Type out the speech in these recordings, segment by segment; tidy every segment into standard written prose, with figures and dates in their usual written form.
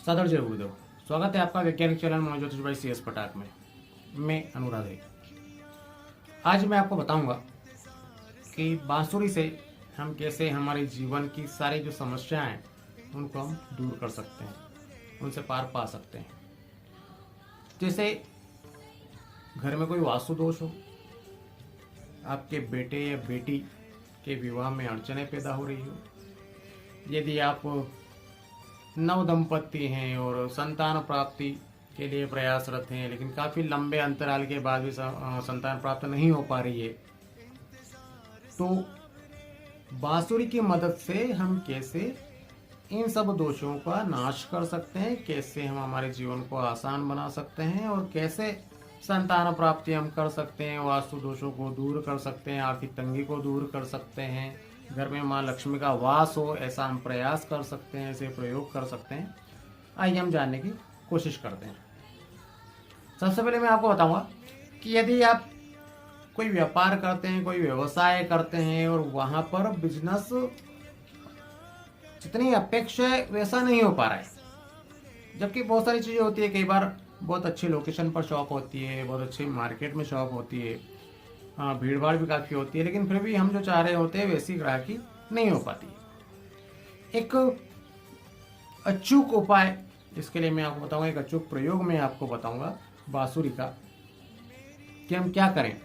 सादर जय गुरुदेव। स्वागत है आपका वैज्ञानिक चैनल मनोज्योतिष भाई CS पटाक में। मैं अनुराग है। आज मैं आपको बताऊंगा कि बांसुरी से हम कैसे हमारे जीवन की सारी जो समस्याएं हैं उनको हम दूर कर सकते हैं, उनसे पार पा सकते हैं। जैसे घर में कोई वास्तु दोष हो, आपके बेटे या बेटी के विवाह में अड़चनें पैदा हो रही हो, यदि आप नव दंपति हैं और संतान प्राप्ति के लिए प्रयासरत हैं लेकिन काफ़ी लंबे अंतराल के बाद भी संतान प्राप्त नहीं हो पा रही है, तो बांसुरी की मदद से हम कैसे इन सब दोषों का नाश कर सकते हैं, कैसे हम हमारे जीवन को आसान बना सकते हैं और कैसे संतान प्राप्ति हम कर सकते हैं, वास्तु दोषों को दूर कर सकते हैं, आर्थिक तंगी को दूर कर सकते हैं, घर में माँ लक्ष्मी का वास हो ऐसा हम प्रयास कर सकते हैं, ऐसे प्रयोग कर सकते हैं। आइए हम जानने की कोशिश करते हैं। सबसे पहले मैं आपको बताऊंगा कि यदि आप कोई व्यापार करते हैं, कोई व्यवसाय करते हैं और वहां पर बिजनेस जितनी अपेक्षा है वैसा नहीं हो पा रहा है, जबकि बहुत सारी चीज़ें होती है। कई बार बहुत अच्छी लोकेशन पर शॉप होती है, बहुत अच्छी मार्केट में शॉप होती है, हाँ भीड़ भाड़ भी काफ़ी होती है, लेकिन फिर भी हम जो चाह रहे होते हैं वैसी ग्राहकी नहीं हो पाती। एक अचूक उपाय इसके लिए मैं आपको बताऊंगा, एक अचूक प्रयोग मैं आपको बताऊंगा बांसुरी का, कि हम क्या करें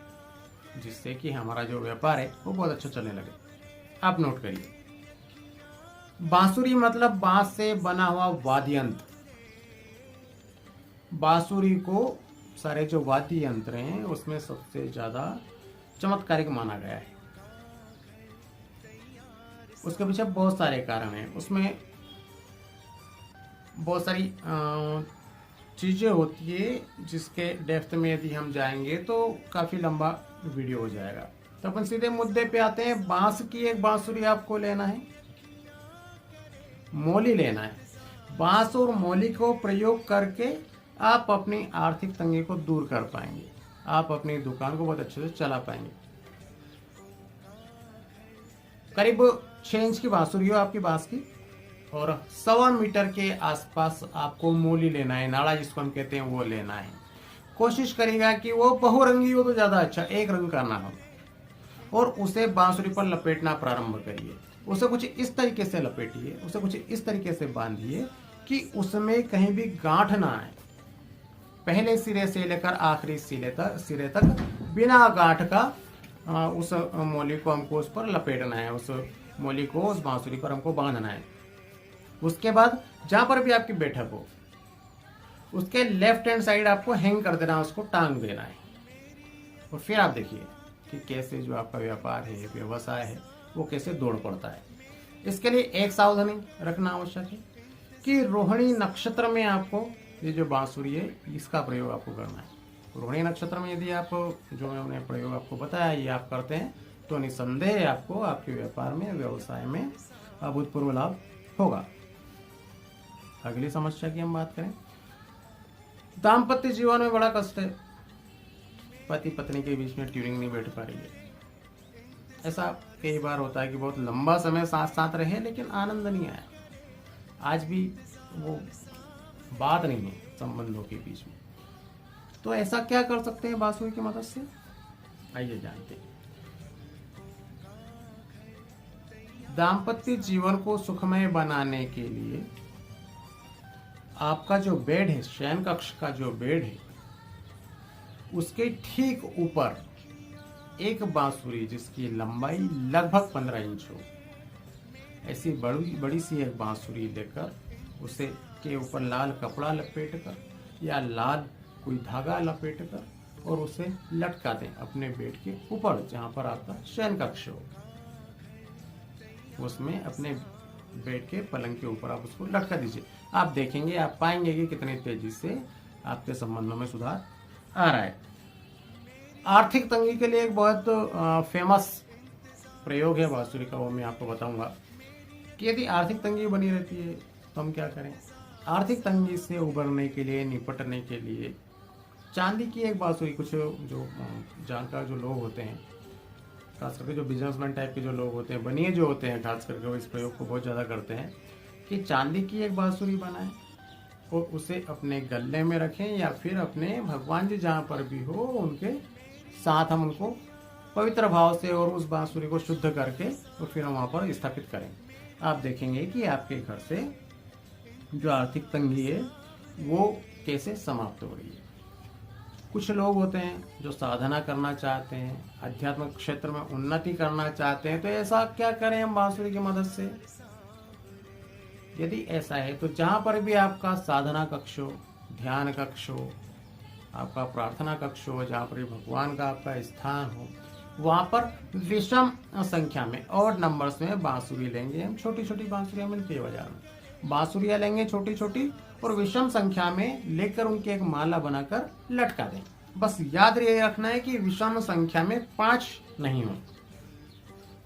जिससे कि हमारा जो व्यापार है वो बहुत अच्छा चलने लगे। आप नोट करिए, बांसुरी मतलब बांस से बना हुआ वाद्य यंत्र। बांसुरी को सारे जो वाद्य यंत्र हैं उसमें सबसे ज्यादा चमत्कारिक माना गया है। उसके पीछे बहुत सारे कारण हैं, उसमें बहुत सारी चीजें होती है जिसके डेप्थ में यदि हम जाएंगे तो काफी लंबा वीडियो हो जाएगा। तो अपन सीधे मुद्दे पे आते हैं। बांस की एक बांसुरी आपको लेना है, मोली लेना है। बांस और मोली को प्रयोग करके आप अपनी आर्थिक तंगी को दूर कर पाएंगे, आप अपनी दुकान को बहुत अच्छे से चला पाएंगे। करीब 6 इंच की बांसुरी हो आपकी बांस की, और 1.25 मीटर के आसपास आपको मोली लेना है, नाड़ा जिसको हम कहते हैं वो लेना है। कोशिश करिएगा कि वो बहुरंगी हो तो ज्यादा अच्छा, एक रंग का ना हो, और उसे बांसुरी पर लपेटना प्रारंभ करिए। उसे कुछ इस तरीके से लपेटिए, उसे कुछ इस तरीके से बांधिए कि उसमें कहीं भी गांठ ना आए। पहले सिरे से लेकर आखिरी सिरे तक बिना गांठ का उस मोली को हमको उस पर लपेटना है, उस मोली को उस बांसुरी पर हमको बांधना है। उसके बाद जहां पर भी आपकी बैठक हो उसके लेफ्ट हैंड साइड आपको हैंग कर देना है, उसको टांग देना है। और फिर आप देखिए कि कैसे जो आपका व्यापार है, व्यवसाय है, वो कैसे दौड़ पड़ता है। इसके लिए एक सावधानी रखना आवश्यक है कि रोहिणी नक्षत्र में आपको ये जो बांसुरी है इसका प्रयोग आपको करना है। रोहिणी नक्षत्र में यदि आप जो मैंने प्रयोग आपको बताया ये आप करते हैं तो निसंदेह आपको आपके व्यापार में, व्यवसाय में अभूतपूर्व लाभ होगा। अगली समस्या की हम बात करें, दाम्पत्य जीवन में बड़ा कष्ट है, पति पत्नी के बीच में ट्यूनिंग नहीं बैठ पा रही है। ऐसा कई बार होता है कि बहुत लंबा समय साथ साथ रहे लेकिन आनंद नहीं आया, आज भी वो बात नहीं है संबंधों के बीच में। तो ऐसा क्या कर सकते हैं बांसुरी की मदद से, आइए जानते हैं। दाम्पत्य जीवन को सुखमय बनाने के लिए आपका जो बेड है, शयन कक्ष का जो बेड है, उसके ठीक ऊपर एक बांसुरी जिसकी लंबाई लगभग 15 इंच हो, ऐसी बड़ी सी एक बांसुरी लेकर उसे के ऊपर लाल कपड़ा लपेट कर या लाल कोई धागा लपेट कर और उसे लटका दें अपने बेड के ऊपर, जहां पर आपका शयन कक्ष हो, उसमें अपने बेड के पलंग के ऊपर आप उसको लटका दीजिए। आप देखेंगे, आप पाएंगे कि कितनी तेजी से आपके संबंधों में सुधार आ रहा है। आर्थिक तंगी के लिए एक बहुत फेमस प्रयोग है बांसुरी का, वो मैं आपको बताऊंगा कि यदि आर्थिक तंगी बनी रहती है तो हम क्या करें। आर्थिक तंगी से उबरने के लिए, निपटने के लिए चांदी की एक बांसुरी, कुछ जो जानकार जो लोग होते हैं, खास करके जो बिजनेसमैन टाइप के जो लोग होते हैं, बनिए जो होते हैं, खास करके वो इस प्रयोग को बहुत ज़्यादा करते हैं कि चांदी की एक बांसुरी बनाएं और उसे अपने गले में रखें या फिर अपने भगवान जी जहाँ पर भी हो उनके साथ हम उनको पवित्र भाव से और उस बांसुरी को शुद्ध करके और फिर हम वहाँ पर स्थापित करें। आप देखेंगे कि आपके घर से जो आर्थिक तंगी है वो कैसे समाप्त हो रही है। कुछ लोग होते हैं जो साधना करना चाहते हैं, आध्यात्मिक क्षेत्र में उन्नति करना चाहते हैं, तो ऐसा क्या करें हम बांसुरी की मदद से। यदि ऐसा है तो जहां पर भी आपका साधना कक्ष हो, ध्यान कक्ष हो, आपका प्रार्थना कक्ष हो, जहां पर भगवान का आपका स्थान हो, वहां पर विषम संख्या में और नंबर्स में बांसुरी लेंगे हम। छोटी छोटी बांसुरियां मिलती है बाजार में, बांसुरियां लेंगे छोटी छोटी और विषम संख्या में लेकर उनकी एक माला बनाकर लटका दें। बस याद ये रखना है कि विषम संख्या में 5 नहीं हो,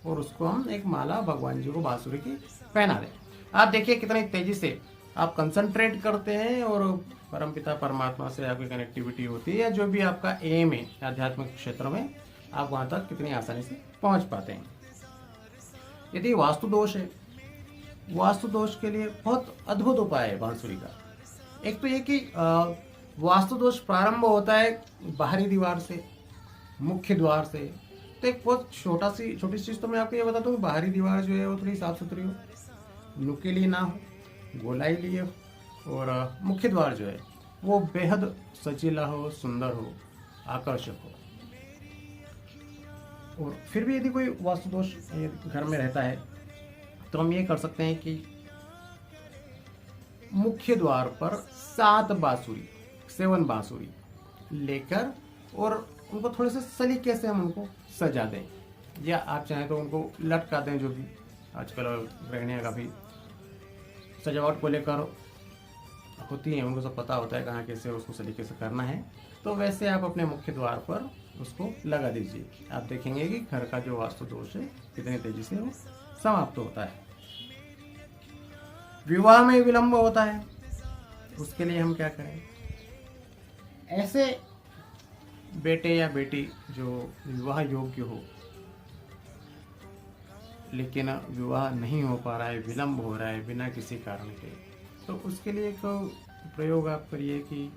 और उसको हम एक माला भगवान जी को बांसुरी की पहना दें। आप देखिए कितनी तेजी से आप कंसंट्रेट करते हैं और परमपिता परमात्मा से आपकी कनेक्टिविटी होती है, या जो भी आपका एम है आध्यात्मिक क्षेत्र में, आप वहां तक कितनी आसानी से पहुंच पाते हैं। यदि वास्तु दोष है, वास्तु दोष के लिए बहुत अद्भुत उपाय है बांसुरी का। एक तो ये कि वास्तु दोष प्रारंभ होता है बाहरी दीवार से, मुख्य द्वार से। तो एक बहुत छोटी चीज तो मैं आपको ये बता दूं, बाहरी दीवार जो है वो थोड़ी साफ सुथरी हो, नुकीली ना हो, गोलाई लिए हो, और मुख्य द्वार जो है वो बेहद सजीला हो, सुंदर हो, आकर्षक हो। और फिर भी यदि कोई वास्तु दोष घर में रहता है तो हम ये कर सकते हैं कि मुख्य द्वार पर 7 बांसुरी लेकर और उनको थोड़े से सलीके से हम उनको सजा दें, या आप चाहें तो उनको लटका दें। जो भी आजकल गृहिणियां का भी सजावट को लेकर होती हैं, उनको सब पता होता है कहाँ कैसे उसको सलीके से करना है, तो वैसे आप अपने मुख्य द्वार पर उसको लगा दीजिए। आप देखेंगे कि घर का जो वास्तु दोष है कितनी तेजी से वो समाप्त होता है। विवाह में विलंब होता है, उसके लिए हम क्या करें। ऐसे बेटे या बेटी जो विवाह योग्य हो लेकिन विवाह नहीं हो पा रहा है, विलंब हो रहा है बिना किसी कारण के, तो उसके लिए एक प्रयोग आप करिए कि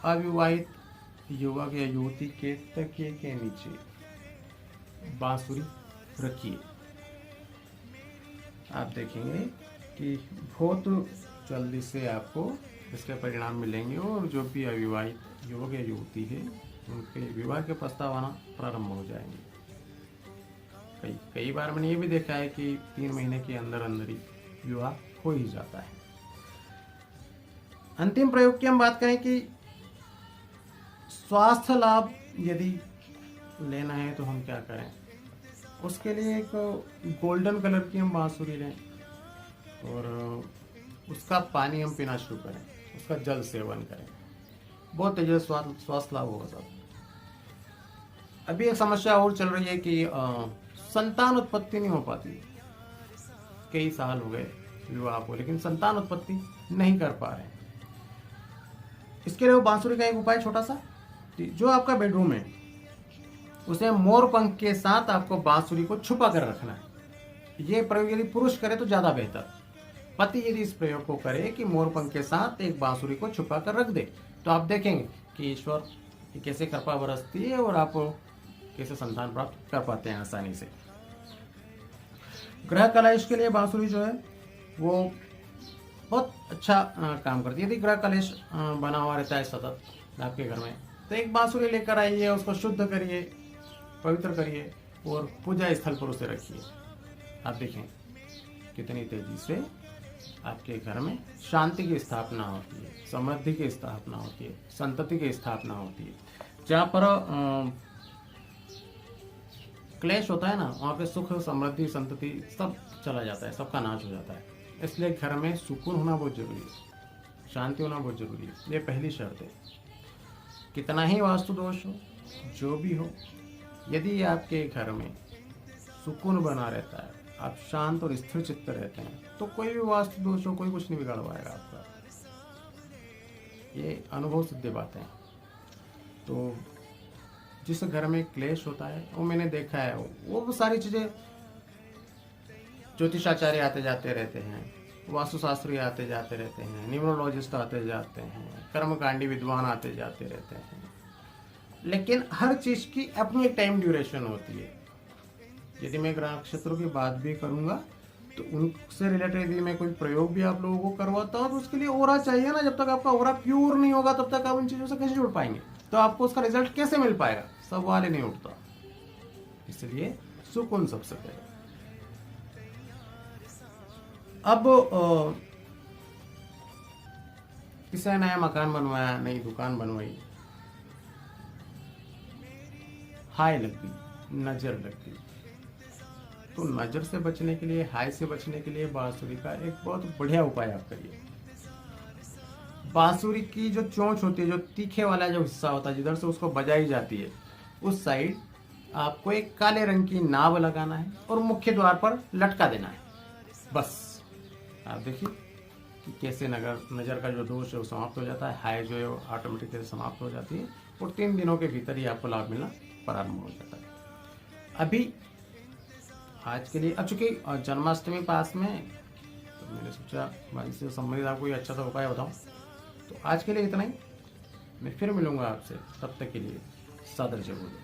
अविवाहित युवक या युवती के तकिए के नीचे बांसुरी रखिए। आप देखेंगे कि बहुत जल्दी से आपको इसके परिणाम मिलेंगे, और जो भी अविवाहित युवक या युवती है उनके विवाह के प्रस्ताव आना प्रारंभ हो जाएंगे। कई बार मैंने ये भी देखा है कि 3 महीने के अंदर अंदर ही विवाह हो ही जाता है। अंतिम प्रयोग की हम बात करें कि स्वास्थ्य लाभ यदि लेना है तो हम क्या करें। उसके लिए एक गोल्डन कलर की हम बांसुरी लें और उसका पानी हम पीना शुरू करें, उसका जल सेवन करें, बहुत तेजी से स्वास्थ्य लाभ होगा साहब। अभी एक समस्या और चल रही है कि संतान उत्पत्ति नहीं हो पाती। कई साल हो गए विवाह को लेकिन संतान उत्पत्ति नहीं कर पा रहे। इसके लिए वो बांसुरी का एक उपाय छोटा सा, जो आपका बेडरूम है उसे मोर पंख के साथ आपको बांसुरी को छुपा कर रखना है। ये प्रयोग यदि पुरुष करे तो ज्यादा बेहतर। पति यदि इस प्रयोग को करे कि मोर पंख के साथ एक बांसुरी को छुपा कर रख दे, तो आप देखेंगे कि ईश्वर की कैसे कृपा बरसती है और आप कैसे संतान प्राप्त कर पाते हैं आसानी से। ग्रह कलेश के लिए बांसुरी जो है वो बहुत अच्छा काम करती है। यदि ग्रह कलेश बना हुआ रहता है सतत आपके घर में, तो एक बांसुरी लेकर आइए, उसको शुद्ध करिए, पवित्र करिए और पूजा स्थल पर उसे रखिए। आप देखें कितनी तेजी से आपके घर में शांति की स्थापना होती है, समृद्धि की स्थापना होती है, संतति की स्थापना होती है। जहाँ पर क्लेश होता है ना, वहाँ पे सुख, समृद्धि, संतति सब चला जाता है, सबका नाश हो जाता है। इसलिए घर में सुकून होना बहुत जरूरी है, शांति होना बहुत जरूरी है। ये पहली शर्त है। कितना ही वास्तु दोष हो, जो भी हो, यदि आपके घर में सुकून बना रहता है, आप शांत और स्थिर चित्त रहते हैं, तो कोई भी वास्तु दोष हो, कोई कुछ नहीं बिगाड़ पाएगा आपका। ये अनुभव सिद्ध बातें हैं। तो जिस घर में क्लेश होता है वो मैंने देखा है, वो सारी चीजें ज्योतिषाचार्य आते जाते रहते हैं, वास्तुशास्त्री आते जाते रहते हैं, न्यूमरोलॉजिस्ट आते जाते हैं, कर्मकांडी विद्वान आते जाते रहते हैं, लेकिन हर चीज की अपनी एक टाइम ड्यूरेशन होती है। यदि मैं ग्रह नक्षत्रों की बात भी करूंगा तो उनसे रिलेटेड यदि मैं कोई प्रयोग भी आप लोगों को करवाता हूँ तो उसके लिए ओरा चाहिए ना। जब तक आपका ओरा प्योर नहीं होगा तब तक आप उन चीजों से कैसे जुड़ पाएंगे, तो आपको उसका रिजल्ट कैसे मिल पाएगा, सवाल ही नहीं उठता। इसलिए सुकून सबसे पहले। अब किसी ने नया मकान बनवाया, नई दुकान बनवाई, हाय लग गई, नजर लग गई, तो नजर से बचने के लिए, हाय से बचने के लिए बांसुरी का एक बहुत बढ़िया उपाय आप करिए। बांसुरी की जो चोंच होती है, जो तीखे वाला जो हिस्सा होता है जिधर से उसको बजाई जाती है, उस साइड आपको एक काले रंग की नाव लगाना है और मुख्य द्वार पर लटका देना है। बस आप देखिए कि कैसे नजर का जो दोष है वो समाप्त हो जाता है, हाय जो है वो ऑटोमेटिकली समाप्त हो जाती है और 3 दिनों के भीतर ही आपको लाभ मिलना प्रारंभ हो जाता है। अभी आज के लिए, अब चूंकि जन्माष्टमी पास में, तो मैंने सोचा मैं इससे संबंधित आपको ये अच्छा सा उपाय बताऊं। तो आज के लिए इतना ही, मैं फिर मिलूंगा आपसे, तब तक के लिए सादर जरूर।